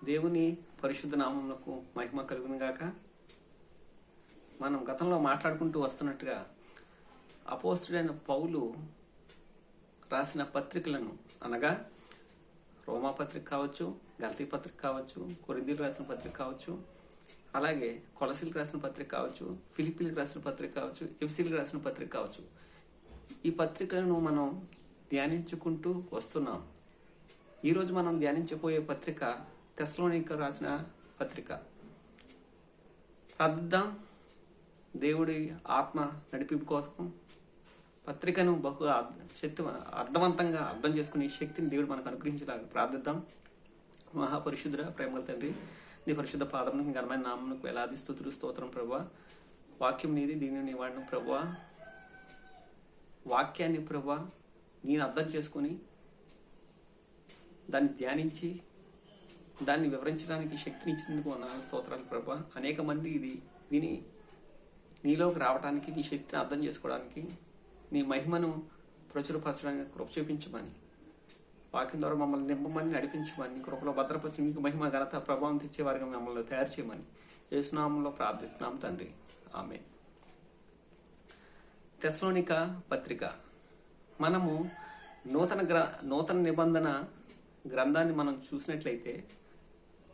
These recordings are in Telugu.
దేవుని పరిశుద్ధ నామమునకు మహిమ కలుగును గాక. మనం గతంలో మాట్లాడుకుంటూ వస్తున్నట్టుగా అపోస్తలుడైన పౌలు రాసిన పత్రికలను అనగా రోమా పత్రిక కావచ్చు, గలతీ పత్రిక కావచ్చు, కొరింథీయులకు రాసిన పత్రిక కావచ్చు, అలాగే కొలసీలకు రాసిన పత్రిక కావచ్చు, ఫిలిప్పీలకు రాసిన పత్రిక కావచ్చు, ఎఫెసీయులకు రాసిన పత్రిక కావచ్చు. ఈ పత్రికలను మనం ధ్యానించుకుంటూ వస్తున్నాం. ఈరోజు మనం ధ్యానించబోయే పత్రిక తెస్సలోనికీయులకు రాసిన పత్రిక. ప్రార్థిద్దాం. దేవుడి ఆత్మ నడిపింపు కోసం పత్రికను బహు అర్థవంతంగా అర్థం చేసుకునే శక్తిని దేవుడు మనకు అనుగ్రహించలాగా ప్రార్థిద్దాం. మహాపరిశుద్ధుడ ప్రేమగల తండ్రి, నీ పరిశుద్ధ పాదమునకు ఘనమైన నామమునకు వేలాది స్తుతులు స్తోత్రం ప్రభువా. వాక్యం నీది, దీనిని నీ వాడిన ప్రభువా. వాక్యాన్ని ప్రభువా నేను అర్థం చేసుకుని దాన్ని ధ్యానించి దాన్ని వివరించడానికి శక్తిని ఇచ్చినందుకు వందనాలు స్తోత్రాలు ప్రభువా. అనేక మంది ఇది విని నీలోకి రావడానికి, నీ శక్తిని అర్థం చేసుకోవడానికి, నీ మహిమను ప్రచురపరచడానికి కృప చూపించమని, వాక్యం ద్వారా మమ్మల్ని నింపమని, నడిపించమని, కృపలో భద్రపరిచి మీకు మహిమ ఘనత ప్రభావం తెచ్చేవారిగా మమ్మల్ని తయారు చేయమని యేసు నామములో ప్రార్థిస్తున్నాం తండ్రి, ఆమేన్. తెస్సలోనిక పత్రిక. మనము నూతన నిబంధన గ్రంథాన్ని మనం చూసినట్లయితే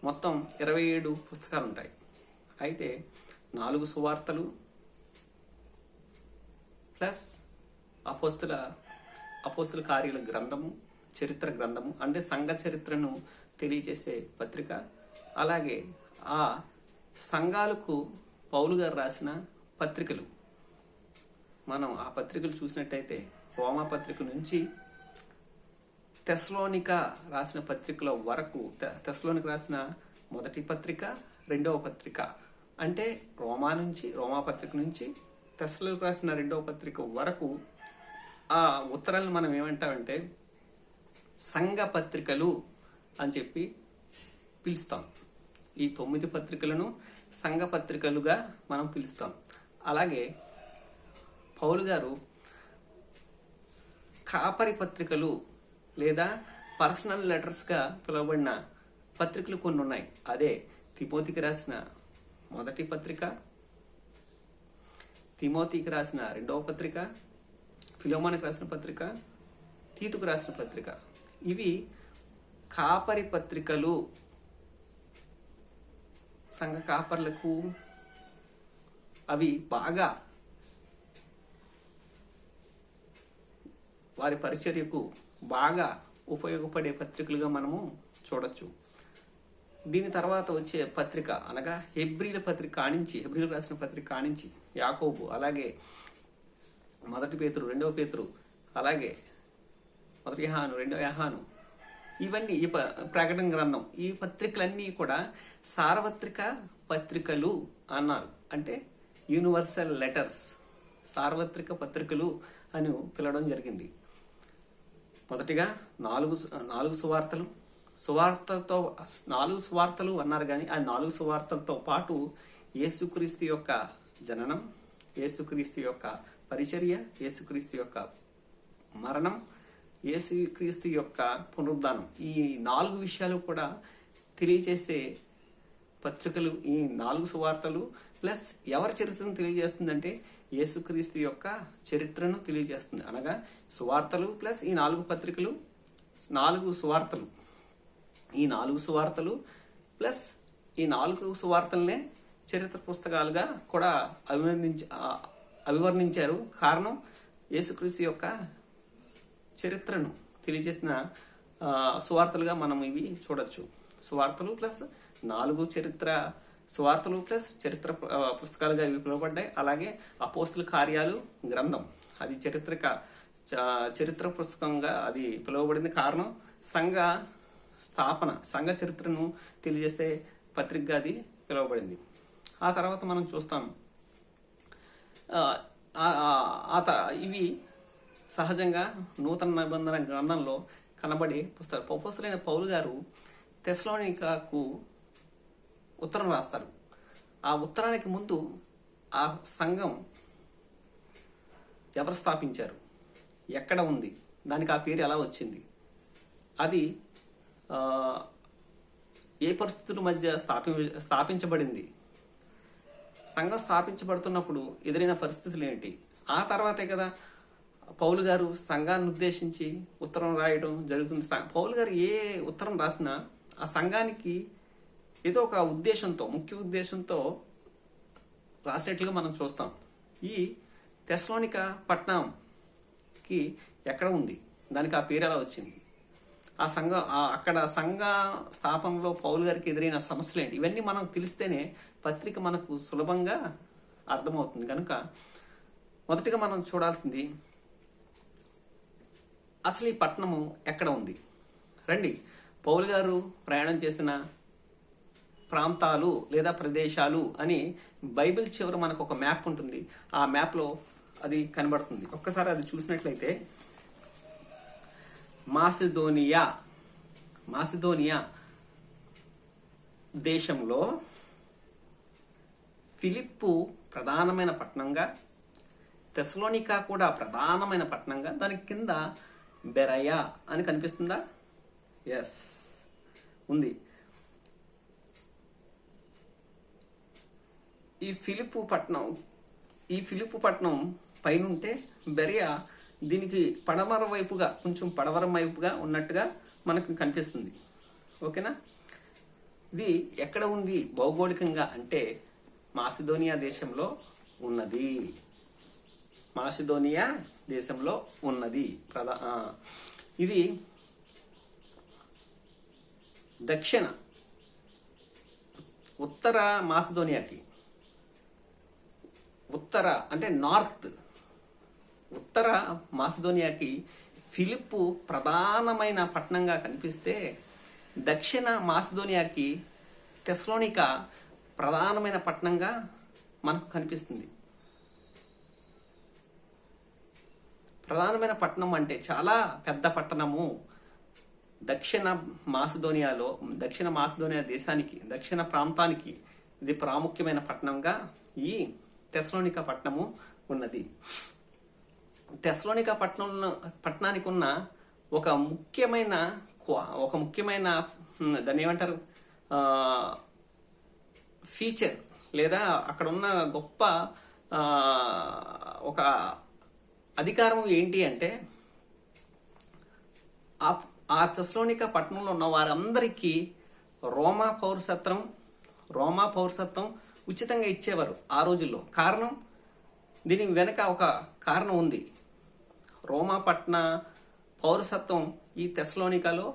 మొత్తం 27 పుస్తకాలు ఉంటాయి. అయితే 4 సువార్తలు ప్లస్ అపోస్తుల కార్యాల గ్రంథము, చరిత్ర గ్రంథము అంటే సంఘ చరిత్రను తెలియజేసే పత్రిక. అలాగే ఆ సంఘాలకు పౌలు గారు రాసిన పత్రికలు. మనం ఆ పత్రికలు చూసినట్టయితే రోమా పత్రిక నుంచి తెస్సలోనిక రాసిన పత్రికల వరకు, తెస్సలోనిక రాసిన మొదటి పత్రిక, రెండవ పత్రిక అంటే రోమా పత్రిక నుంచి తెస్సలోనిక రాసిన రెండవ పత్రిక వరకు ఆ ఉత్తరాలను మనం ఏమంటామంటే సంఘ పత్రికలు అని చెప్పి పిలుస్తాం. ఈ 9 పత్రికలను సంఘ పత్రికలుగా మనం పిలుస్తాం. అలాగే పౌలు గారు కాపరి పత్రికలు లేదా పర్సనల్ లెటర్స్గా పిలువబడిన పత్రికలు కొన్ని ఉన్నాయి. అదే తిమోతికి రాసిన మొదటి పత్రిక, తిమోతికి రాసిన రెండవ పత్రిక, ఫిలోమోనుకు రాసిన పత్రిక, తీతుకు రాసిన పత్రిక. ఇవి కాపరి పత్రికలు. సంఘ కాపర్లకు అవి బాగా వారి పరిచర్యకు బాగా ఉపయోగపడే పత్రికలుగా మనము చూడొచ్చు. దీని తర్వాత వచ్చే పత్రిక అనగా హెబ్రీల పత్రిక కానించి, హెబ్రీలు రాసిన పత్రిక కానించి యాకోబు, అలాగే మొదటి పేతురు, రెండవ పేతురు, అలాగే మొదటి యోహాను, రెండవ యోహాను, ఇవన్నీ ఈ ప్రకటన గ్రంథం, ఈ పత్రికలన్నీ కూడా సార్వత్రిక పత్రికలు అన్నారు. అంటే యూనివర్సల్ లెటర్స్, సార్వత్రిక పత్రికలు అని పిలవడం జరిగింది. మొదటిగా 4 సువార్తలు. 4 సువార్తలు అన్నారు. కానీ ఆ 4 సువార్తలతో పాటు యేసుక్రీస్తు యొక్క జననం, యేసుక్రీస్తు యొక్క పరిచర్య, యేసుక్రీస్తు యొక్క మరణం, యేసుక్రీస్తు యొక్క పునరుద్ధానం, ఈ 4 విషయాలు కూడా తెలియజేసే పత్రికలు ఈ 4 సువార్తలు. ప్లస్ ఎవరి చరిత్రను తెలియజేస్తుందంటే యేసుక్రీస్తు యొక్క చరిత్రను తెలియజేస్తుంది. అనగా సువార్తలు ప్లస్ ఈ 4 పత్రికలు, 4 సువార్తలు. ఈ 4 సువార్తలు ప్లస్ ఈ 4 సువార్తలనే చరిత్ర పుస్తకాలుగా కూడా అభివర్ణించారు. కారణం యేసుక్రీస్తు యొక్క చరిత్రను తెలియజేసిన సువార్తలుగా మనం ఇవి చూడొచ్చు. సువార్తలు ప్లస్ 4 సువార్తలు ప్లస్ చరిత్ర పుస్తకాలుగా ఇవి పిలువబడ్డాయి. అలాగే అపోస్తుల కార్యాలు గ్రంథం, అది చరిత్ర పుస్తకంగా అది పిలువబడింది. కారణం సంఘ స్థాపన, సంఘ చరిత్రను తెలియజేసే పత్రికగా అది పిలువబడింది. ఆ తర్వాత మనం చూస్తాం ఇవి సహజంగా నూతన నిబంధన గ్రంథంలో కనబడే పుస్తకం. అపోస్తలుడైన పౌలు గారు తెస్సలోనికకు ఉత్తరం రాస్తారు. ఆ ఉత్తరానికి ముందు ఆ సంఘం ఎవరు స్థాపించారు, ఎక్కడ ఉంది, దానికి ఆ పేరు ఎలా వచ్చింది, అది ఏ పరిస్థితుల మధ్య స్థాపించబడింది? సంఘం స్థాపించబడుతున్నప్పుడు ఎదురైన పరిస్థితులు ఏంటి? ఆ తర్వాతే కదా పౌలు గారు సంఘాన్ని ఉద్దేశించి ఉత్తరం రాయడం జరుగుతుంది. పౌలు గారు ఏ ఉత్తరం రాసినా ఆ సంఘానికి ఏదో ఒక ఉద్దేశంతో, ముఖ్య ఉద్దేశంతో రాసినట్లుగా మనం చూస్తాం. ఈ తెస్సలోనిక పట్టణంకి ఎక్కడ ఉంది, దానికి ఆ పేరు ఎలా వచ్చింది, అక్కడ సంఘ స్థాపనలో పౌలు గారికి ఎదురైన సమస్యలు ఏంటి, ఇవన్నీ మనం తెలిస్తేనే పత్రిక మనకు సులభంగా అర్థమవుతుంది. కనుక మొదటిగా మనం చూడాల్సింది అసలు ఈ పట్టణము ఎక్కడ ఉంది. రండి, పౌలు గారు ప్రయాణం చేసిన ప్రాంతాలు లేదా ప్రదేశాలు అని బైబిల్ చివర మనకు ఒక మ్యాప్ ఉంటుంది. ఆ మ్యాప్లో అది కనబడుతుంది. ఒక్కసారి అది చూసినట్లయితే మాసిదోనియా దేశంలో ఫిలిప్పు ప్రధానమైన పట్టణంగా, తెస్సలోనికా కూడా ప్రధానమైన పట్టణంగా, దాని కింద బెరయా అని కనిపిస్తుందా? ఎస్, ఉంది. ఈ ఫిలిప్పు పట్టణం పైనుంటే బెరయా దీనికి పడమర వైపుగా, కొంచెం పడమర వైపుగా ఉన్నట్టుగా మనకు కనిపిస్తుంది. ఓకేనా? ఇది ఎక్కడ ఉంది భౌగోళికంగా అంటే మాసిదోనియా దేశంలో ఉన్నది. మాసిదోనియా దేశంలో ఉన్నది. ఇది ఉత్తర మాసిదోనియాకి, అంటే నార్త్ ఉత్తర మాసిదోనియాకి ఫిలిప్పు ప్రధానమైన పట్టణంగా కనిపిస్తే, దక్షిణ మాసిదోనియాకి తెస్సలోనిక ప్రధానమైన పట్టణంగా మనకు కనిపిస్తుంది. ప్రధానమైన పట్టణం అంటే చాలా పెద్ద పట్టణము. దక్షిణ మాసిదోనియా దేశానికి, దక్షిణ ప్రాంతానికి ఇది ప్రాముఖ్యమైన పట్టణంగా ఈ తెస్సలోనిక పట్టణము ఉన్నది. తెస్సలోనిక పట్టణానికి ఉన్న ఒక ముఖ్యమైన దాన్ని ఏమంటారు, ఫీచర్ లేదా అక్కడ ఉన్న గొప్ప ఒక అధికారం ఏంటి అంటే, ఆ తెస్సలోనిక పట్టణంలో ఉన్న వారందరికీ రోమా పౌరసత్వం ఉచితంగా ఇచ్చేవారు ఆ రోజుల్లో. కారణం, దీని వెనక ఒక కారణం ఉంది. రోమా పట్టణ పౌరసత్వం ఈ తెస్సలోనికలో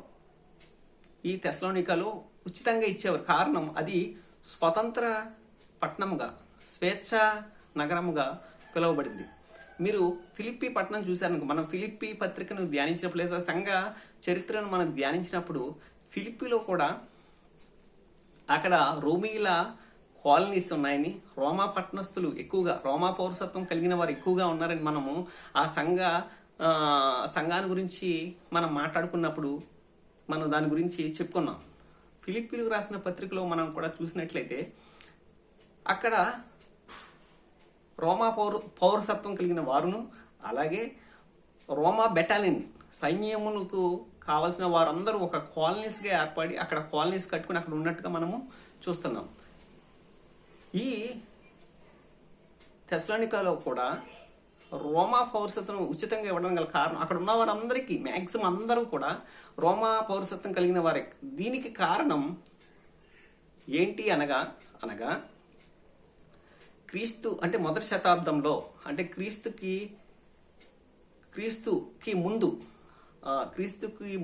ఉచితంగా ఇచ్చేవారు. కారణం, అది స్వతంత్ర పట్టణముగా, స్వేచ్ఛ నగరముగా పిలువబడింది. మీరు ఫిలిప్పీ పట్టణం చూశారనుకో, మనం ఫిలిప్పీ పత్రికను ధ్యానించినప్పుడు లేదా సంఘ చరిత్రను మనం ధ్యానించినప్పుడు, ఫిలిప్పీలో కూడా అక్కడ రోమీల కాలనీస్ ఉన్నాయని, రోమా పట్టణస్థులు ఎక్కువగా, రోమా పౌరసత్వం కలిగిన వారు ఎక్కువగా ఉన్నారని మనము ఆ సంఘాన్ని గురించి మనం మాట్లాడుకున్నప్పుడు మనం దాని గురించి చెప్పుకున్నాం. ఫిలిప్పీలకు రాసిన పత్రికలో మనం కూడా చూసినట్లయితే అక్కడ రోమా పౌరసత్వం కలిగిన వారును, అలాగే రోమా బెటాలియన్ సైన్యములకు కావలసిన వారందరూ ఒక కాలనీస్గా ఏర్పడి అక్కడ కాలనీస్ కట్టుకుని అక్కడ ఉన్నట్టుగా మనము చూస్తున్నాం. ఈ తెస్సలోనికలో కూడా రోమా పౌరసత్వం ఉచితంగా ఇవ్వడం గల కారణం, అక్కడ ఉన్న వారందరికీ మ్యాక్సిమం అందరూ కూడా రోమా పౌరసత్వం కలిగిన వారే. దీనికి కారణం ఏంటి అనగా క్రీస్తు అంటే మొదటి శతాబ్దంలో, అంటే క్రీస్తుకి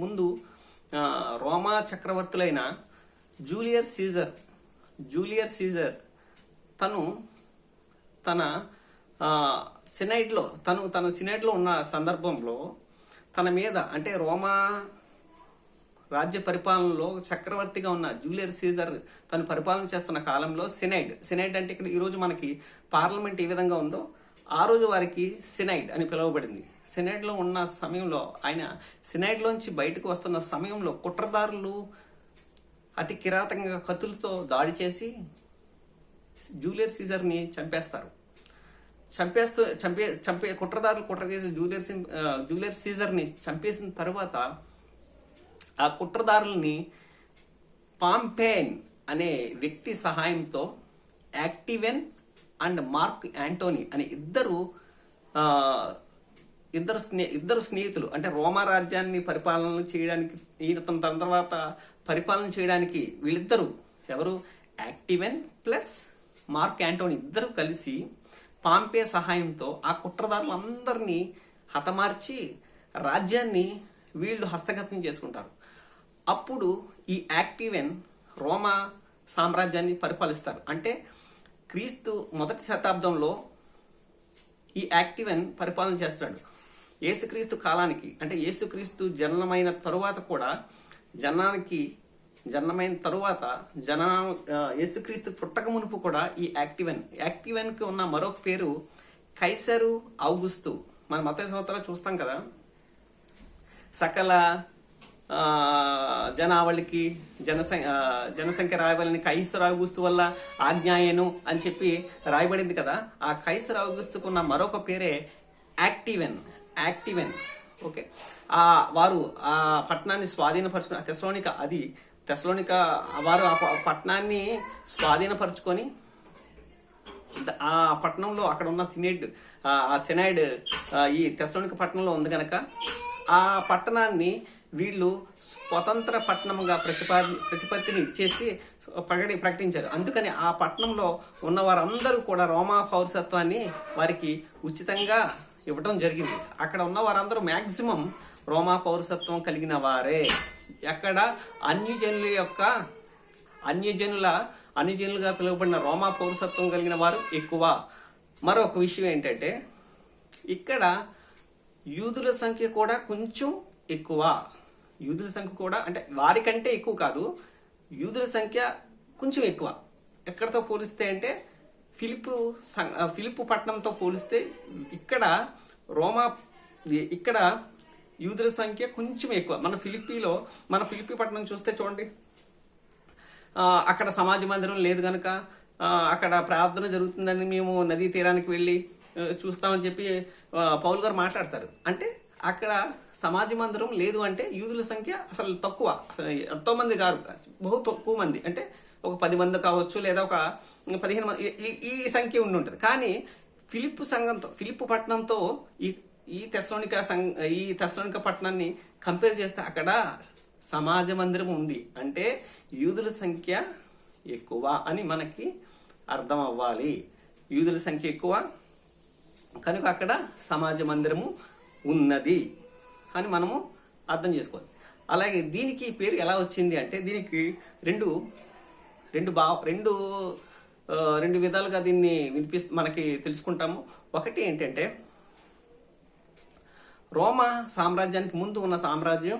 ముందు రోమా చక్రవర్తులైన జూలియర్ సీజర్ తన సినైడ్లో ఉన్న సందర్భంలో తన మీద, అంటే రోమా రాజ్య పరిపాలనలో చక్రవర్తిగా ఉన్న జూలియర్ సీజర్ తను పరిపాలన చేస్తున్న కాలంలో సినైడ్ అంటే ఇక్కడ ఈరోజు మనకి పార్లమెంట్ ఏ విధంగా ఉందో ఆ రోజు వారికి సినైడ్ అని పిలువబడింది. సినైడ్లో ఉన్న సమయంలో, ఆయన సినైడ్లోంచి బయటకు వస్తున్న సమయంలో కుట్రదారులు అతి కిరాతకంగా కత్తులతో దాడి చేసి జూలియర్ సీజర్ని చంపేస్తారు. కుట్రదారులు కుట్ర చేసి జూలియర్ సీజర్ని చంపేసిన తర్వాత ఆ కుట్రదారుల్ని పాంపేన్ అనే వ్యక్తి సహాయంతో యాక్టివెన్ అండ్ మార్క్ యాంటోనీ అనే ఆ, ఇద్దరు స్నేహితులు, అంటే రోమా రాజ్యాన్ని పరిపాలన చేయడానికి, ఈయన తన తర్వాత పరిపాలన చేయడానికి వీళ్ళిద్దరూ ఎవరు, యాక్టివెన్ ప్లస్ మార్క్ యాంటోనీ ఇద్దరు కలిసి పాంపే సహాయంతో ఆ కుట్రదారులందరినీ హతమార్చి రాజ్యాన్ని వీళ్ళు హస్తగతం చేసుకుంటారు. అప్పుడు ఈ యాక్టివెన్ రోమా సామ్రాజ్యాన్ని పరిపాలిస్తారు. అంటే క్రీస్తు మొదటి శతాబ్దంలో ఈ యాక్టివెన్ పరిపాలన చేస్తాడు. యేసుక్రీస్తు కాలానికి, అంటే యేసుక్రీస్తు జననమైన తరువాత కూడా జననమైన తరువాత యేసుక్రీస్తు పుట్టక మునుపు కూడా ఈ యాక్టివెన్కి ఉన్న మరొక పేరు కైసరు ఔగుస్తు. మన మత్తయి సువార్తలో చూస్తాం కదా, సకల జనావళికి జనసంఖ్య రాయవలని కైసరు ఔగుస్తు వల్ల ఆజ్ఞాయను అని చెప్పి రాయబడింది కదా. ఆ కైసరు ఔగుస్తుకున్న మరొక పేరే యాక్టివెన్. ఓకే, వారు ఆ పట్టణాన్ని స్వాధీనపరుచుకుని తెస్సలోనిక వారు ఆ పట్టణాన్ని స్వాధీనపరుచుకొని ఆ పట్టణంలో అక్కడ ఉన్న సెనైడ్ ఈ తెస్సలోనిక పట్టణంలో ఉంది కనుక ఆ పట్టణాన్ని వీళ్ళు స్వతంత్ర పట్టణంగా ప్రతిపత్తిని ఇచ్చేసి ప్రకటించారు. అందుకని ఆ పట్టణంలో ఉన్న వారందరూ కూడా రోమా పౌరసత్వాన్ని వారికి ఉచితంగా ఇవ్వడం జరిగింది. అక్కడ ఉన్న వారందరూ మ్యాక్సిమం రోమా పౌరసత్వం కలిగిన వారే. ఎక్కడ అన్యజనులుగా పిలువబడిన రోమా పౌరసత్వం కలిగిన వారు ఎక్కువ. మరొక విషయం ఏంటంటే, ఇక్కడ యూదుల సంఖ్య కూడా కొంచెం ఎక్కువ. యూదుల సంఖ్య కూడా, అంటే వారికంటే ఎక్కువ కాదు, యూదుల సంఖ్య కొంచెం ఎక్కువ. ఎక్కడితో పోలిస్తే అంటే ఫిలిప్పు పట్టణంతో పోలిస్తే ఇక్కడ యూదుల సంఖ్య కొంచెం ఎక్కువ. మన ఫిలిప్పి పట్టణం చూస్తే చూడండి, అక్కడ సమాజ మందిరం లేదు కనుక అక్కడ ప్రార్థన జరుగుతుందని మేము నదీ తీరానికి వెళ్ళి చూస్తామని చెప్పి పౌలు గారు మాట్లాడతారు. అంటే అక్కడ సమాజ మందిరం లేదు అంటే యూదుల సంఖ్య అసలు తక్కువ, ఎంతో మంది కాదు, బహు తక్కువ మంది, అంటే ఒక 10 మంది కావచ్చు, లేదా ఒక 15 మంది, ఈ సంఖ్య ఉండి ఉంటుంది. కానీ ఫిలిప్పు పట్టణంతో ఈ తెస్సలోనిక పట్టణాన్ని కంపేర్ చేస్తే అక్కడ సమాజ మందిరం ఉంది. అంటే యూదుల సంఖ్య ఎక్కువ అని మనకి అర్థం అవ్వాలి. యూదుల సంఖ్య ఎక్కువ కనుక అక్కడ సమాజ మందిరము ఉన్నది అని మనము అర్థం చేసుకోవాలి. అలాగే దీనికి పేరు ఎలా వచ్చింది అంటే, దీనికి రెండు విధాలుగా దీన్ని మనకి తెలుసుకుంటాము. ఒకటి ఏంటంటే, రోమా సామ్రాజ్యానికి ముందు ఉన్న సామ్రాజ్యం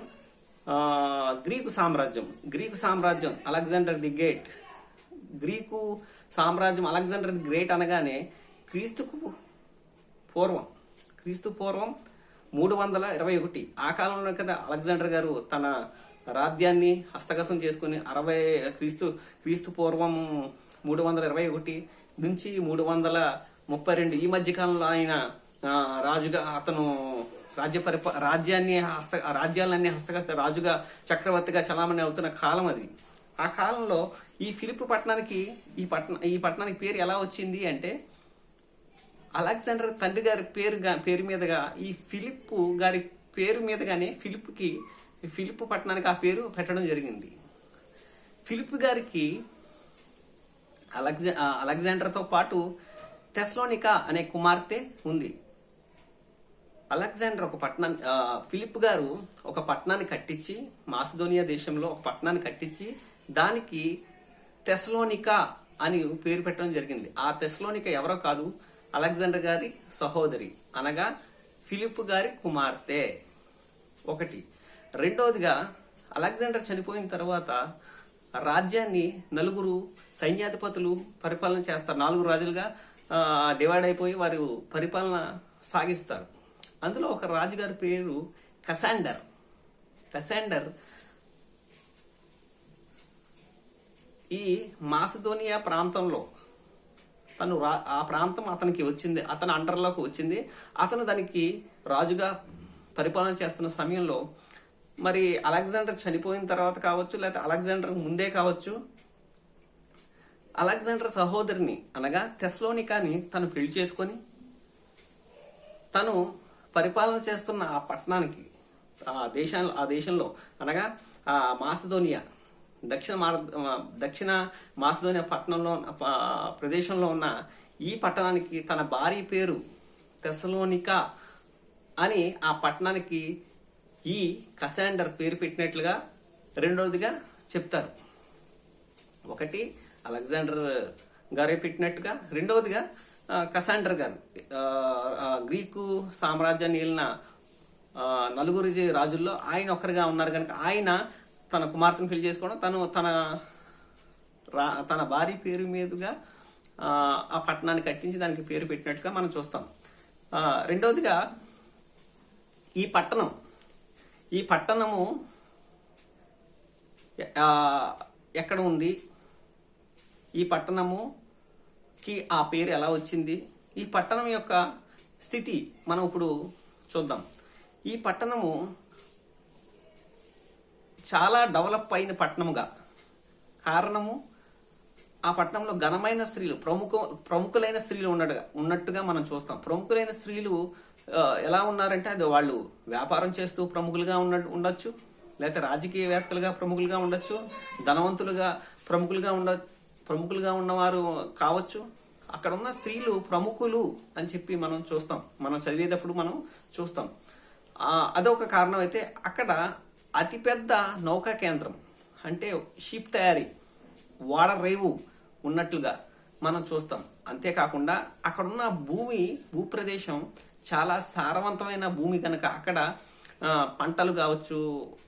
గ్రీకు సామ్రాజ్యం అలెగ్జాండర్ ది గ్రేట్. గ్రీకు సామ్రాజ్యం అలెగ్జాండర్ ది గ్రేట్ అనగానే క్రీస్తు పూర్వం 321 ఆ కాలంలో కదా అలెగ్జాండర్ గారు తన రాజ్యాన్ని హస్తగతం చేసుకుని క్రీస్తు పూర్వం 321 నుంచి 332 ఈ మధ్య కాలంలో ఆయన రాజుగా అతను రాజ్యాలన్నీ హస్తగత రాజుగా చక్రవర్తిగా చలామణి అవుతున్న కాలం అది. ఆ కాలంలో ఈ ఫిలిప్పు పట్టణానికి ఈ పట్టణానికి పేరు ఎలా వచ్చింది అంటే, అలెగ్జాండర్ తండ్రి గారి పేరు మీదుగా ఈ ఫిలిప్పు గారి పేరు మీదుగానే ఫిలిప్పు పట్టణానికి ఆ పేరు పెట్టడం జరిగింది. ఫిలిప్పు గారికి అలెగ్జాండర్తో పాటు తెస్సలోనిక అనే కుమార్తె ఉంది. ఫిలిప్ గారు ఒక పట్టణాన్ని కట్టించి, మాసిదోనియా దేశంలో ఒక పట్టణాన్ని కట్టించి దానికి తెస్సలోనిక అని పేరు పెట్టడం జరిగింది. ఆ తెస్సలోనిక ఎవరో కాదు, అలెగ్జాండర్ గారి సహోదరి, అనగా ఫిలిప్ గారి కుమార్తె. ఒకటి. రెండవదిగా, అలెగ్జాండర్ చనిపోయిన తర్వాత రాజ్యాన్ని 4 సైన్యాధిపతులు పరిపాలన చేస్తారు. 4 రాజులుగా డివైడ్ అయిపోయి వారు పరిపాలన సాగిస్తారు. అందులో ఒక రాజుగారి పేరు కసాండర్. ఈ మాసిదోనియా ప్రాంతంలో ఆ ప్రాంతం అతనికి వచ్చింది, అతని అండర్లోకి వచ్చింది. అతను దానికి రాజుగా పరిపాలన చేస్తున్న సమయంలో మరి అలెగ్జాండర్ చనిపోయిన తర్వాత కావచ్చు, లేకపోతే అలెగ్జాండర్ ముందే కావచ్చు, అలెగ్జాండర్ సహోదరిని అనగా తెస్సలోనికాని తను పెళ్లి చేసుకొని తను పరిపాలన చేస్తున్న ఆ పట్టణానికి, ఆ దేశంలో అనగా ఆ మాసిదోనియా, దక్షిణ మాసిదోనియా పట్టణంలో ప్రదేశంలో ఉన్న ఈ పట్టణానికి తన భార్య పేరు తెస్సలోనికా అని ఆ పట్టణానికి ఈ కసాండర్ పేరు పెట్టినట్లుగా రెండవదిగా చెప్తారు. ఒకటి అలెగ్జాండర్ గారే పెట్టినట్టుగా, రెండవదిగా కసాండర్ గారు గ్రీకు సామ్రాజ్యాన్ని ఏలిన నలుగురు రాజుల్లో ఆయన ఒక్కరిగా ఉన్నారు కనుక ఆయన తన కుమార్తెను పెళ్లి చేసుకోవడం, తన భార్య పేరు మీదుగా ఆ పట్టణాన్ని కట్టించి దానికి పేరు పెట్టినట్టుగా మనం చూస్తాం. రెండవదిగా ఈ పట్టణము ఎక్కడ ఉంది, ఈ పట్టణముకి ఆ పేరు ఎలా వచ్చింది, ఈ పట్టణం యొక్క స్థితి మనం ఇప్పుడు చూద్దాం. ఈ పట్టణము చాలా డెవలప్ అయిన పట్టణముగా, కారణము ఆ పట్టణంలో ఘనమైన స్త్రీలు, ప్రముఖులైన స్త్రీలు ఉన్నట్టుగా మనం చూస్తాం. ప్రముఖులైన స్త్రీలు ఎలా ఉన్నారంటే, అది వాళ్ళు వ్యాపారం చేస్తూ ప్రముఖులుగా ఉండొచ్చు, లేకపోతే రాజకీయవేత్తలుగా ప్రముఖులుగా ఉండొచ్చు, ధనవంతులుగా ప్రముఖులుగా ఉన్నవారు కావచ్చు. అక్కడ ఉన్న స్త్రీలు ప్రముఖులు అని చెప్పి మనం చూస్తాం, మనం చదివేటప్పుడు మనం చూస్తాం. అదొక కారణం. అయితే అక్కడ అతిపెద్ద నౌకా కేంద్రం అంటే షిప్ తయారీ, వాడ రేవు ఉన్నట్లుగా మనం చూస్తాం. అంతేకాకుండా అక్కడున్న భూప్రదేశం చాలా సారవంతమైన భూమి కనుక అక్కడ పంటలు కావచ్చు,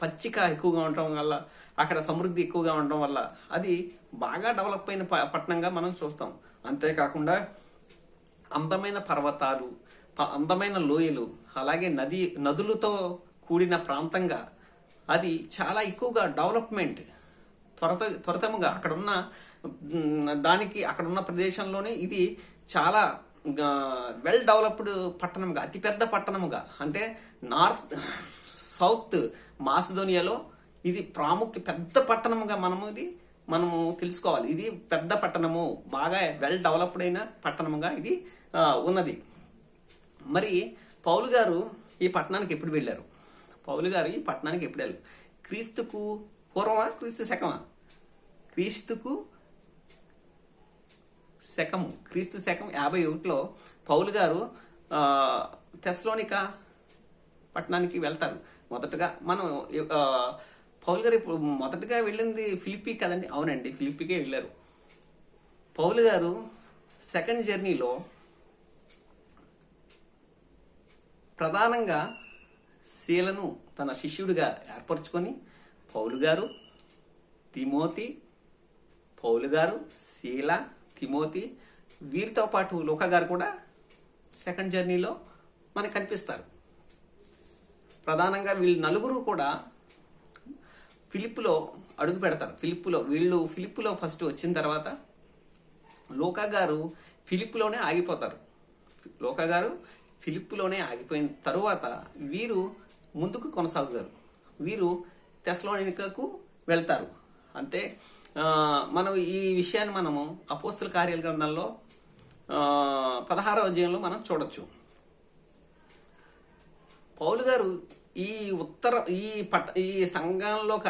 పచ్చిక ఎక్కువగా ఉండటం వల్ల, అక్కడ సమృద్ధి ఎక్కువగా ఉండటం వల్ల అది బాగా డెవలప్ అయిన పట్టణంగా మనం చూస్తాం. అంతేకాకుండా అందమైన పర్వతాలు, అందమైన లోయలు, అలాగే నదులతో కూడిన ప్రాంతంగా అది చాలా ఎక్కువగా డెవలప్మెంట్ త్వరితముగా అక్కడున్న ప్రదేశంలోనే ఇది చాలా వెల్ డెవలప్డ్ పట్టణముగా, అతిపెద్ద పట్టణముగా, అంటే సౌత్ మాసిదోనియాలో ఇది పెద్ద పట్టణముగా మనము తెలుసుకోవాలి. ఇది పెద్ద పట్టణము, బాగా వెల్ డెవలప్డ్ అయిన పట్టణముగా ఇది ఉన్నది. మరి పౌలు గారు ఈ పట్టణానికి ఎప్పుడు వెళ్ళారు? క్రీస్తుకు పూర్వమా, క్రీస్తు శకమా? క్రీస్తు శకం 51లో పౌలు గారు తెస్సలోనికా పట్టణానికి వెళ్తారు. మొదటగా పౌలు గారు ఇప్పుడు మొదటగా వెళ్ళింది ఫిలిప్పీ కదండి? అవునండి, ఫిలిప్పీకే వెళ్ళారు. పౌలు గారు సెకండ్ జర్నీలో ప్రధానంగా శీలను తన శిష్యుడిగా ఏర్పరచుకొని పౌలు గారు, శీల, తిమోతి వీరితో పాటు లూకా గారు కూడా సెకండ్ జర్నీలో మనకు కనిపిస్తారు. ప్రధానంగా వీళ్ళు నలుగురు కూడా ఫిలిప్పులో అడుగు పెడతారు. ఫిలిప్పులో ఫస్ట్ వచ్చిన తర్వాత లూకా గారు ఫిలిప్పులోనే ఆగిపోతారు. ఫిలిప్పులోనే ఆగిపోయిన తరువాత వీరు ముందుకు కొనసాగుతారు. వీరు తెస్సలోనికకు వెళ్తారు. అంతే. మనం ఈ విషయాన్ని మనము అపోస్తల కార్యాల గ్రంథంలో 16వ అధ్యాయంలో మనం చూడొచ్చు. పౌలు గారు ఈ సంఘంలోకి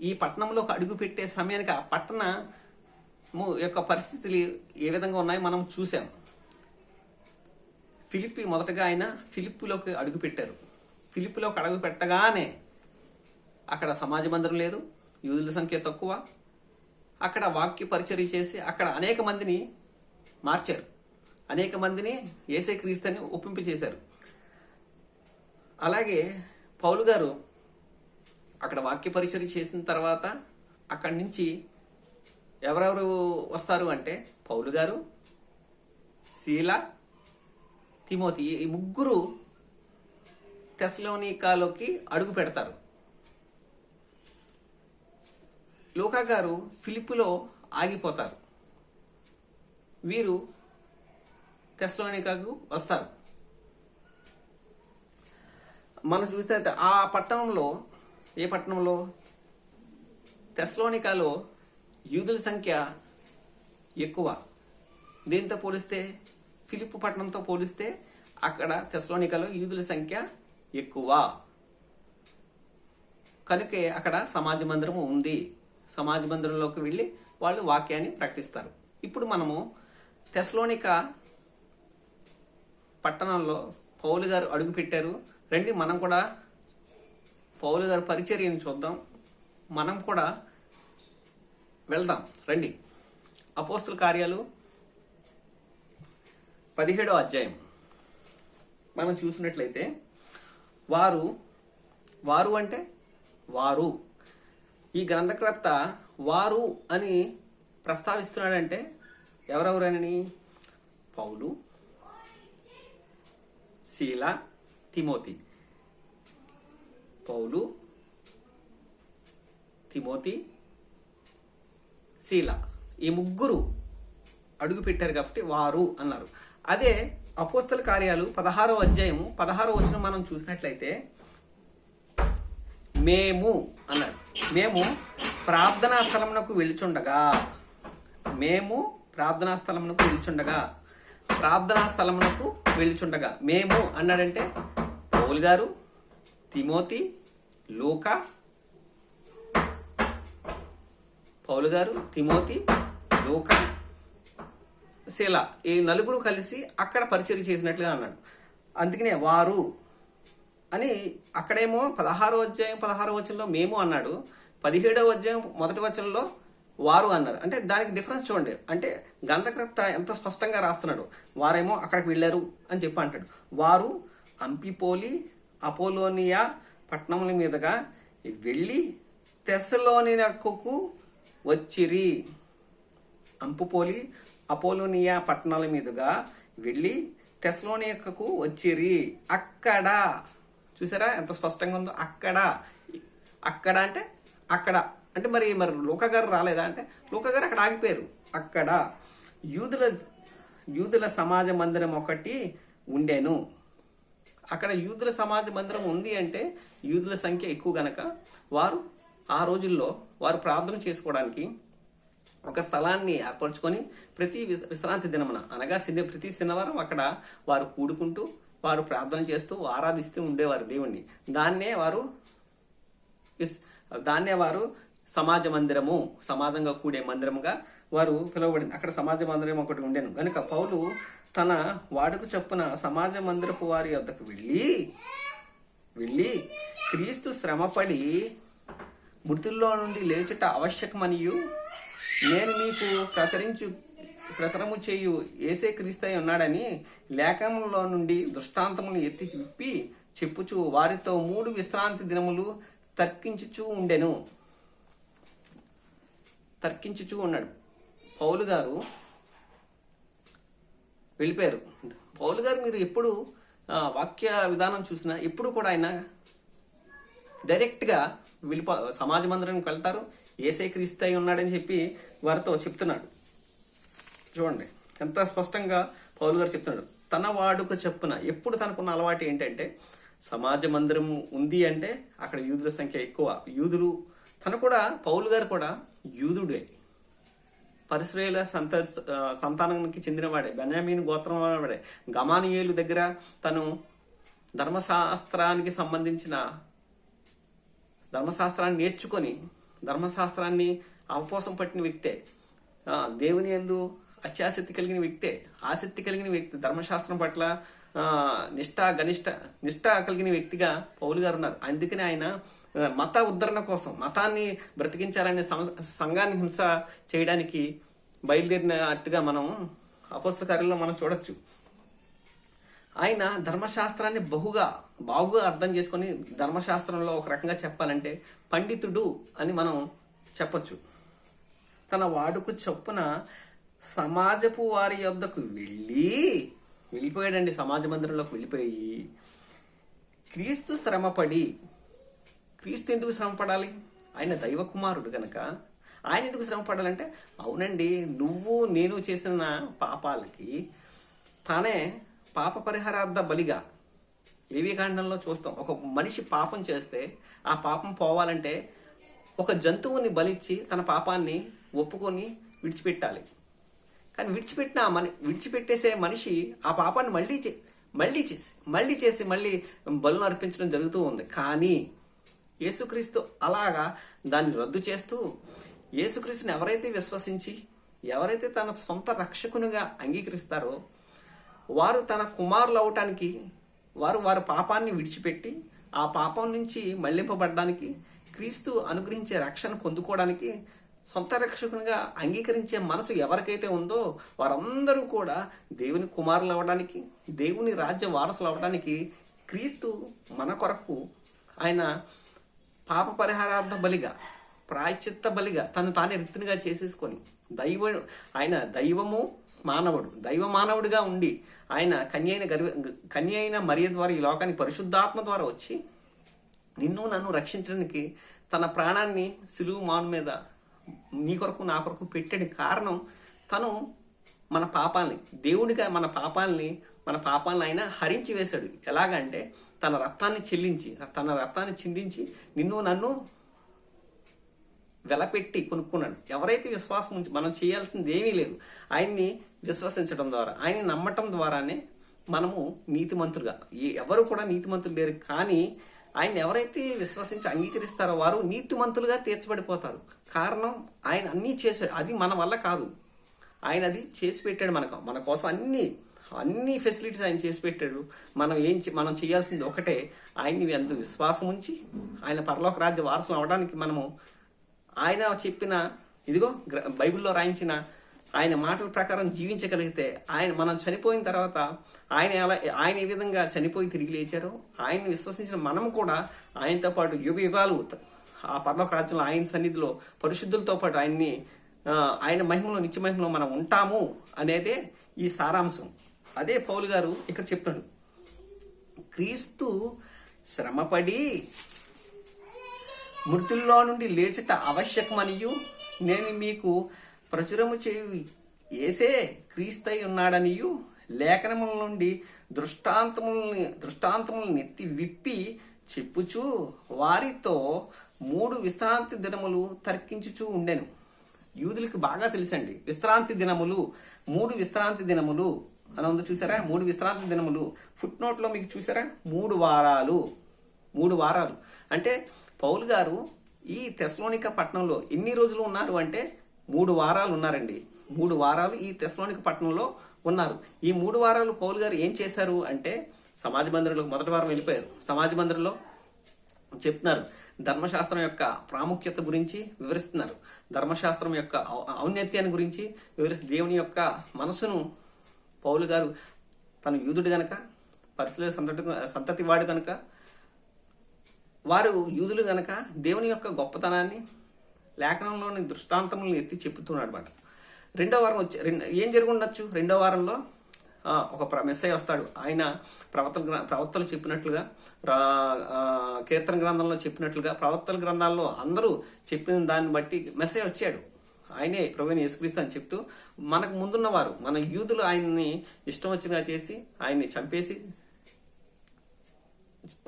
ఈ పట్టణంలోకి అడుగు పెట్టే సమయానికి ఆ పట్టణము యొక్క పరిస్థితులు ఏ విధంగా ఉన్నాయో మనం చూసాం. మొదటగా ఆయన ఫిలిప్పులోకి అడుగు పెట్టారు. ఫిలిప్పులోకి అడుగు పెట్టగానే అక్కడ సమాజ మందిరం లేదు, యూదుల సంఖ్య తక్కువ. అక్కడ వాక్య పరిచర్య చేసి అక్కడ అనేక మందిని మార్చారు, అనేక మందిని యేసే క్రీస్తుని ఒప్పింపచేశారు. అలాగే పౌలు గారు అక్కడ వాక్య పరిచర్య చేసిన తర్వాత అక్కడి నుంచి ఎవరెవరు వస్తారు అంటే పౌలు గారు, శీల, తిమోతి ఈ ముగ్గురు తెస్సలోనికాలోకి అడుగు పెడతారు. లూకా గారు ఫిలిప్పులో ఆగిపోతారు. వీరు తెస్సలోనికాకు వస్తారు. మనం చూస్తే ఆ పట్టణంలో ఏ పట్టణంలో? తెస్సలోనికలో యూదుల సంఖ్య ఎక్కువ. దీంతో పోలిస్తే ఫిలిప్పు పట్టణంతో పోలిస్తే అక్కడ తెస్సలోనికలో యూదుల సంఖ్య ఎక్కువ. కనుకే అక్కడ సమాజ మందిరము ఉంది. సమాజ మందిరంలోకి వెళ్ళి వాళ్ళు వాక్యాన్ని ప్రకటిస్తారు. ఇప్పుడు మనము తెస్సలోనిక పట్టణంలో పౌలు గారు అడుగు పెట్టారు. రండి మనం కూడా పౌలు గారు పరిచర్యను చూద్దాం, మనం కూడా వెళ్దాం రండి. అపోస్తుల కార్యాలు 17వ అధ్యాయం మనం చూసినట్లయితే వారు అంటే వారు, ఈ గ్రంథకర్త వారు అని ప్రస్తావిస్తున్నాడంటే ఎవరెవరని? పౌలు, శీల, తిమోతి. పౌలు, తిమోతి, శీల, ఈ ముగ్గురు అడుగు పెట్టారు కాబట్టి వారు అన్నారు. అదే అపోస్తల కార్యాలు 16వ అధ్యాయము 16వ వచనం మనం చూసినట్లయితే మేము అన్నారు. మేము ప్రార్థనా స్థలమునకు వెళ్చుండగా, మేము అన్నాడంటే పౌలు గారు, తిమోతి, లూకా, శీల, ఈ నలుగురు కలిసి అక్కడ పరిచర్య చేసినట్లుగా అన్నాడు. అందుకనే వారు అని అక్కడేమో 16వ అధ్యాయం 16వ వచనంలో మేము అన్నాడు, 17వ అధ్యాయం 1వ వచనంలో వారు అన్నారు. అంటే దానికి డిఫరెన్స్ చూడండి. అంటే గ్రంథకర్త ఎంత స్పష్టంగా రాస్తున్నాడు. వారేమో అక్కడికి వెళ్ళారు అని చెప్పి అంటాడు. వారు అంపిపోలి, అపోలోనియా పట్టణముల మీదుగా వెళ్ళి తెస్సలోనికకు వచ్చిరి. అంపుపోలి, అపోలోనియా పట్టణాల మీదుగా వెళ్ళి తెస్సలోనికకు వచ్చిరి. అక్కడ చూసారా ఎంత స్పష్టంగా ఉందో. అక్కడ అంటే అక్కడ అంటే మరి లూకా గారు రాలేదా అంటే లూకా గారు అక్కడ ఆగిపోయారు. అక్కడ యూదుల సమాజ మందిరం ఒకటి ఉండెను. అక్కడ యూదుల సమాజ మందిరం ఉంది అంటే యూదుల సంఖ్య ఎక్కువ గనక వారు ఆ రోజుల్లో వారు ప్రార్థన చేసుకోవడానికి ఒక స్థలాన్ని ఏర్పరచుకొని ప్రతి విశ్రాంతి దినమున అనగా ప్రతి శనివారం అక్కడ వారు కూడుకుంటూ వారు ప్రార్థన చేస్తూ ఆరాధిస్తూ ఉండేవారు దేవుణ్ణి. దాన్నే వారు సమాజ మందిరము, సమాజంగా కూడే మందిరముగా వారు పిలువబడింది. అక్కడ సమాజ మందిరం ఒకటి ఉండేను కనుక పౌలు తన వాడుకు చొప్పున సమాజ మందిరపు వారి వద్దకు వెళ్ళి క్రీస్తు శ్రమపడి మృతుల్లో నుండి లేచుట ఆవశ్యకమనియు నేను మీకు ప్రచురము చేయు యేసే క్రీస్తై ఉన్నాడని లేఖనంలో నుండి దృష్టాంతములు ఎత్తి విప్పి చెప్పుచు వారితో 3 విశ్రాంతి దినములు తర్కించుచూ ఉన్నాడు. పౌలు గారు వెళ్ళిపోయారు. పౌలు గారు మీరు ఎప్పుడు వాక్య విధానం చూసినా ఎప్పుడు కూడా ఆయన డైరెక్ట్గా సమాజ మందిరానికి వెళ్తారు. యేసే క్రీస్తు అయి ఉన్నాడని చెప్పి వారితో చెప్తున్నాడు. చూడండి ఎంత స్పష్టంగా పౌలు గారు చెప్తున్నాడు. తన వాడుక చెప్పున ఎప్పుడు తనకున్న అలవాటు ఏంటంటే సమాజ మందిరం ఉంది అంటే అక్కడ యూదుల సంఖ్య ఎక్కువ. యూదులు పౌలు గారు కూడా యూదుడే, పరిశ్రయుల సంతానానికి చెందినవాడే, బెన్యామీను గోత్రం వాడే. గమానియేలు దగ్గర తను ధర్మశాస్త్రాన్ని నేర్చుకొని ధర్మశాస్త్రాన్ని అవపోసం పట్టిన వ్యక్తే. దేవుని యందు ఆసక్తి కలిగిన వ్యక్తి, ధర్మశాస్త్రం పట్ల నిష్ఠ కలిగిన వ్యక్తిగా పౌలు గారు ఉన్నారు. అందుకని ఆయన మత ఉద్ధరణ కోసం, మతాన్ని బ్రతికించాలనే సంఘాన్ని హింస చేయడానికి బయలుదేరినట్టుగా మనం అపోస్తల కార్యాల్లో మనం చూడొచ్చు. ఆయన ధర్మశాస్త్రాన్ని బాగుగా అర్థం చేసుకొని ధర్మశాస్త్రంలో ఒక రకంగా చెప్పాలంటే పండితుడు అని మనం చెప్పొచ్చు. తన వాడుకు చొప్పున సమాజపు వారి యొద్దకు వెళ్ళిపోయాడండి. సమాజ మందిరంలోకి వెళ్ళిపోయి క్రీస్తు శ్రమపడి, క్రీస్తు ఎందుకు శ్రమపడాలి? ఆయన దైవ కుమారుడు కనుక ఆయన ఎందుకు శ్రమపడాలంటే అవునండి నేను చేసిన పాపాలకి తానే పాప పరిహారార్థ బలిగా లేవికాండంలో చూస్తాం, ఒక మనిషి పాపం చేస్తే ఆ పాపం పోవాలంటే ఒక జంతువుని బలిచ్చి తన పాపాన్ని ఒప్పుకొని విడిచిపెట్టాలి. కానీ విడిచిపెట్టేసే మనిషి ఆ పాపాన్ని మళ్ళీ చేసి బలును అర్పించడం జరుగుతూ ఉంది. కానీ యేసుక్రీస్తు అలాగా దాన్ని రద్దు చేస్తూ, యేసుక్రీస్తుని ఎవరైతే విశ్వసించి ఎవరైతే తన సొంత రక్షకునిగా అంగీకరిస్తారో వారు తన కుమారులు అవటానికి, వారి పాపాన్ని విడిచిపెట్టి ఆ పాపం నుంచి మళ్లింపబడడానికి, క్రీస్తు అనుగ్రహించే రక్షణ పొందుకోవడానికి, సొంత రక్షకునిగా అంగీకరించే మనసు ఎవరికైతే ఉందో వారందరూ కూడా దేవుని కుమారులు అవ్వడానికి, దేవుని రాజ్య వారసులు అవ్వడానికి క్రీస్తు మన కొరకు ఆయన పాప పరిహారార్థ బలిగా, ప్రాయశ్చిత్త బలిగా తానే రిక్తునిగా చేసేసుకొని ఆయన దైవ మానవుడిగా ఉండి ఆయన కన్య అయిన మరియ ద్వారా ఈ లోకానికి పరిశుద్ధాత్మ ద్వారా వచ్చి నిన్ను నన్ను రక్షించడానికి తన ప్రాణాన్ని సిలువ మాను మీద నీ కొరకు నా కొరకు పెట్టని కారణం, తను మన పాపాలని, దేవుడిగా మన పాపాలని ఆయన హరించి వేశాడు. ఎలాగంటే తన రక్తాన్ని చిందించి నిన్ను నన్ను వెలపెట్టి కొనుక్కున్నాడు. ఎవరైతే విశ్వాసం ఉంచి, మనం చేయాల్సింది ఏమీ లేదు, ఆయన్ని విశ్వసించడం ద్వారా, ఆయన్ని నమ్మటం ద్వారానే మనము నీతిమంతులుగా, ఎవరు కూడా నీతిమంతులు లేరు, కానీ ఆయన ఎవరైతే విశ్వసించి అంగీకరిస్తారో వారు నీతిమంతులుగా తీర్చబడిపోతారు. కారణం ఆయన అన్నీ చేశాడు, అది మన వల్ల కాదు, ఆయన అది చేసి పెట్టాడు. మన కోసం అన్ని ఫెసిలిటీస్ ఆయన చేసి పెట్టాడు. మనం చేయాల్సింది ఒకటే, ఆయన్ని ఎంతో విశ్వాసం ఉంచి ఆయన పరలోక రాజ్య వారసులు అవడానికి మనము ఆయన చెప్పిన, ఇదిగో బైబిల్లో రాయించిన ఆయన మాటల ప్రకారం జీవించగలిగితే, మనం చనిపోయిన తర్వాత ఆయన ఏ విధంగా చనిపోయి తిరిగి లేచారో ఆయన్ని విశ్వసించిన మనం కూడా ఆయనతో పాటు యుగాలు ఆ పరలోక రాజ్యంలో ఆయన సన్నిధిలో పరిశుద్ధులతో పాటు ఆయన మహిమలో, నిత్య మహిమలో మనం ఉంటాము అనేదే ఈ సారాంశం. అదే పౌలు గారు ఇక్కడ చెప్తున్నాడు, క్రీస్తు శ్రమపడి మృతుల్లో నుండి లేచుట ఆవశ్యకమనియు నేను మీకు ప్రచురము చేయు యేసే క్రీస్తై ఉన్నాడనియు లేఖనముల నుండి దృష్టాంతములను ఎత్తి విప్పి చెప్పుచూ వారితో 3 విశ్రాంతి దినములు తర్కించుచూ ఉండెను. యూదులకు బాగా తెలుసండి విశ్రాంతి దినములు, 3 విశ్రాంతి దినములు అని ఉంది చూసారా, 3 విశ్రాంతి దినములు. ఫుట్ నోట్లో మీకు చూసారా, 3 వారాలు అంటే పౌలు గారు ఈ తెస్సలోనిక పట్టణంలో ఎన్ని రోజులు ఉన్నారు అంటే 3 వారాలు ఉన్నారండి. 3 వారాలు ఈ తెస్సలోనిక పట్టణంలో ఉన్నారు. ఈ 3 వారాలు పౌలు గారు ఏం చేశారు అంటే సమాజ మందిరంలో మొదటి వారం వెళ్ళిపోయారు. సమాజ మందిరంలో చెప్తున్నారు, ధర్మశాస్త్రం యొక్క ప్రాముఖ్యత గురించి వివరిస్తున్నారు, ధర్మశాస్త్రం యొక్క ఔన్నత్యాన్ని గురించి దేవుని యొక్క మనసును పౌలు గారు, తను యూదుడు గనక, పరిశుద్ధ సంతతి వాడు గనక, వారు యూదులు గనక దేవుని యొక్క గొప్పతనాన్ని లేఖనంలోని దృష్టాంతములను ఎత్తి చెప్పుతున్నాడు అనమాట. రెండో వారం ఏం జరిగి ఉండొచ్చు? రెండో వారంలో ఒక మెస్సయ్య వస్తాడు. ఆయన ప్రవక్తలు చెప్పినట్లుగా, కీర్తన గ్రంథంలో చెప్పినట్లుగా, ప్రవక్తల గ్రంథాల్లో అందరూ చెప్పిన దాన్ని బట్టి మెస్సయ్య వచ్చాడు. ఆయనే ప్రభువైన యేసుక్రీస్తు అని చెప్తూ, మనకు ముందున్నవారు, మన యూదులు ఆయన్ని ఇష్టం వచ్చినగా చేసి ఆయన్ని చంపేసి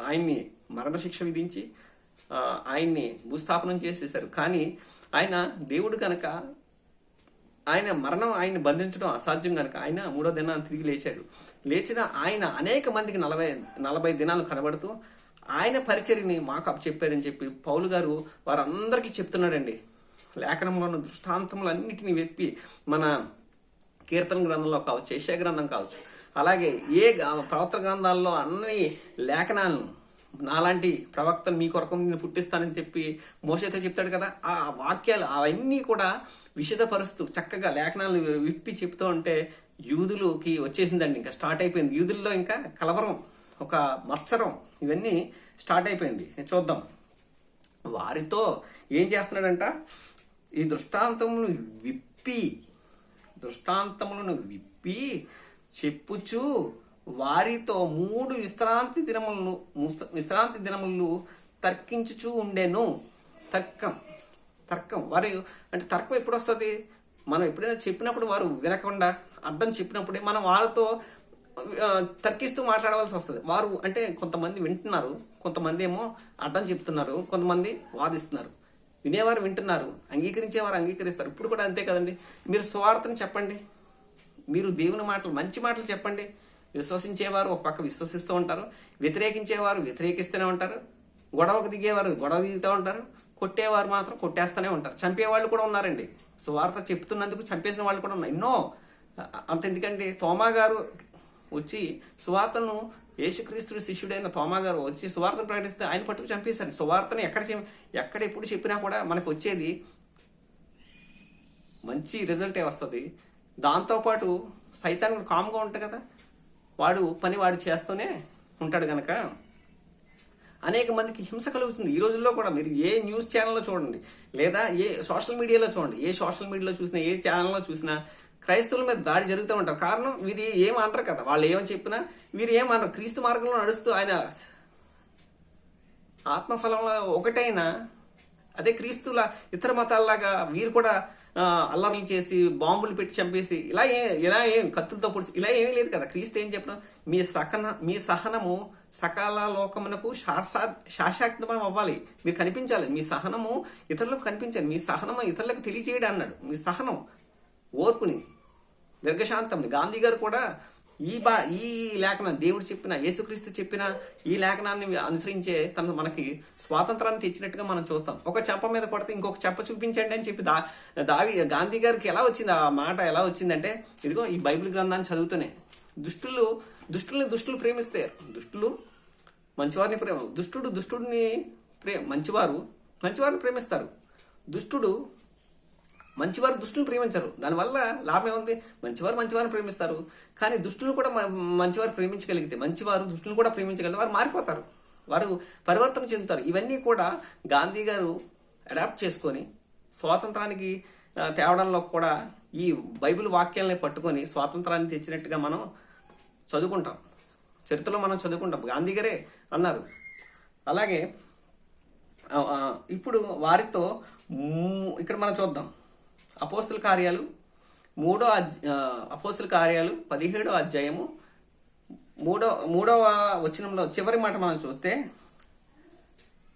ఆయన్ని మరణశిక్ష విధించి ఆయన్ని భూస్థాపనం చేసేశారు. కానీ ఆయన దేవుడు కనుక, ఆయన్ని బంధించడం అసాధ్యం కనుక ఆయన 3వ దినాన్ని తిరిగి లేచిన ఆయన అనేక మందికి 40 దినాలు కనబడుతూ ఆయన పరిచర్యని మాకు అప్పచెప్పాడని చెప్పి పౌలు గారు వారందరికీ చెప్తున్నాడండి. లేఖనంలో ఉన్న దృష్టాంతములన్నిటినీ వెతికి, మన కీర్తన గ్రంథంలో కావచ్చు, యెషయా గ్రంథం కావచ్చు, అలాగే ప్రవక్త గ్రంథాల్లో అన్ని లేఖనాలను, నాలాంటి ప్రవక్తను మీ కొరకు నేను పుట్టిస్తానని చెప్పి మోషేతో చెప్తాడు కదా, ఆ వాక్యాలు అవన్నీ కూడా విషదపరుస్తూ చక్కగా లేఖనాలను విప్పి చెప్తూ ఉంటే యూదులకి వచ్చేసిందండి. ఇంకా స్టార్ట్ అయిపోయింది యూదుల్లో, ఇంకా కలవరం, ఒక మత్సరం, ఇవన్నీ స్టార్ట్ అయిపోయింది. చూద్దాం. వారితో ఏం చేస్తున్నాడంట, ఈ దృష్టాంతములను విప్పి చెప్పుచు వారితో 3 విశ్రాంతి దినములు తర్కించుచూ ఉండెను. తర్కం వారు అంటే తర్కం ఎప్పుడు వస్తుంది? మనం ఎప్పుడైనా చెప్పినప్పుడు వారు వినకుండా అడ్డం చెప్పినప్పుడే మనం వాళ్ళతో తర్కిస్తూ మాట్లాడవలసి వస్తుంది. వారు అంటే కొంతమంది వింటున్నారు, కొంతమంది ఏమో అడ్డం చెప్తున్నారు, కొంతమంది వాదిస్తున్నారు. వినేవారు వింటున్నారు, అంగీకరించేవారు అంగీకరిస్తారు. ఇప్పుడు కూడా అంతే కదండి. మీరు సువార్తని చెప్పండి, మీరు దేవుని మాటలు మంచి మాటలు చెప్పండి. విశ్వసించేవారు ఒక పక్క విశ్వసిస్తూ ఉంటారు, వ్యతిరేకించేవారు వ్యతిరేకిస్తూనే ఉంటారు, గొడవకు దిగేవారు గొడవ దిగుతూ ఉంటారు, కొట్టేవారు మాత్రం కొట్టేస్తూనే ఉంటారు. చంపేవాళ్ళు కూడా ఉన్నారండి. సువార్త చెప్తున్నందుకు చంపేసిన వాళ్ళు కూడా ఉన్నారు ఎన్నో. అంత ఎందుకంటే తోమా గారు వచ్చి సువార్తను, యేసుక్రీస్తు శిష్యుడైన తోమా గారు వచ్చి సువార్తను ప్రకటిస్తే ఆయన పట్టుకు చంపేశారు. సువార్తను ఎక్కడ ఎప్పుడు చెప్పినా కూడా మనకు వచ్చేది మంచి రిజల్టే వస్తుంది. దాంతోపాటు సైతాన్ కామ్గా ఉంటుంది కదా, వాడు పని వాడు చేస్తూనే ఉంటాడు కనుక అనేక మందికి హింస కలుగుతుంది. ఈ రోజుల్లో కూడా మీరు ఏ న్యూస్ ఛానల్లో చూడండి, లేదా ఏ సోషల్ మీడియాలో చూడండి, ఏ సోషల్ మీడియాలో చూసినా, ఏ ఛానల్లో చూసినా క్రైస్తవుల మీద దాడి జరుగుతూ ఉంటారు. కారణం వీరు ఏమంటారు కదా, వాళ్ళు ఏమని చెప్పినా వీరు ఏమన్నారు, క్రీస్తు మార్గంలో నడుస్తూ ఆయన ఆత్మఫలంలో ఒకటైనా అదే క్రీస్తుల ఇతర మతాల్లాగా వీరు కూడా అల్లర్లు చేసి బాంబులు పెట్టి చంపేసి ఇలా ఏం కత్తులతో పొడిచి ఇలా ఏమీ లేదు కదా. క్రీస్తు ఏం చెప్పిన, మీ సహనము సకల లోకమునకు శాశాక్తమం అవ్వాలి. మీరు కనిపించాలి, మీ సహనము ఇతరులకు కనిపించాలి, మీ సహనము ఇతరులకు తెలియజేయడం అన్నాడు. మీ సహనం, ఓర్పుని, దీర్ఘశాంతంని. గాంధీ గారు కూడా ఈ లేఖనం, దేవుడు చెప్పిన, యేసుక్రీస్తు చెప్పిన ఈ లేఖనాన్ని అనుసరించే మనకి స్వాతంత్రాన్ని తెచ్చినట్టుగా మనం చూస్తాం. ఒక చెంప మీద కొడితే ఇంకొక చెంప చూపించండి అని చెప్పి గాంధీ గారికి ఎలా వచ్చింది ఆ మాట, ఎలా వచ్చిందంటే ఇదిగో ఈ బైబిల్ గ్రంథాన్ని చదువుతూనే దుష్టులు ప్రేమిస్తారు. దుష్టులు మంచివారిని దుష్టుడిని మంచివారిని ప్రేమిస్తారు. మంచివారు దుష్టులను ప్రేమించరు. దానివల్ల లాభం ఏముంది? మంచివారిని ప్రేమిస్తారు, కానీ దుష్టులు కూడా మంచివారు ప్రేమించగలిగితే, మంచివారు దుష్టులను కూడా ప్రేమించగలిగితే వారు మారిపోతారు, వారు పరివర్తన చెందుతారు. ఇవన్నీ కూడా గాంధీ గారు అడాప్ట్ చేసుకొని స్వాతంత్రానికి తేవడంలో కూడా ఈ బైబిల్ వాక్యాలని పట్టుకొని స్వాతంత్రాన్ని తెచ్చినట్టుగా మనం చదువుకుంటాం, చరిత్రలో మనం చదువుకుంటాం. గాంధీ గారే అన్నారు. అలాగే ఇప్పుడు వారితో ఇక్కడ మనం చూద్దాం, అపోస్తుల కార్యాలు 17వ అధ్యాయము 3వ వచనంలో చివరి మాట మనం చూస్తే,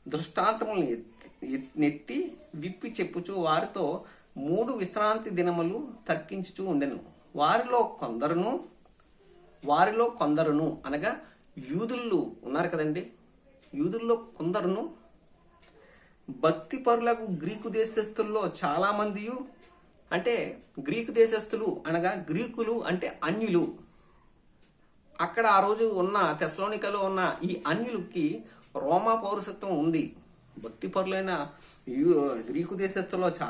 దృష్టాంతములను నెత్తి విప్పి చెప్పుచు వారితో 3 విశ్రాంతి దినములు తర్కించుచూ ఉండెను. వారిలో కొందరును అనగా యూదులు ఉన్నారు కదండి, యూదుల్లో కొందరును భక్తి పరులకు గ్రీకు దేశస్థుల్లో చాలా మంది, అంటే గ్రీకు దేశస్థులు అనగా గ్రీకులు అంటే అన్యులు. అక్కడ ఆ రోజు ఉన్న తెస్సలోనికలో ఉన్న ఈ అన్యులకి రోమా పౌరసత్వం ఉంది. భక్తి పరులైన గ్రీకు దేశస్థుల్లో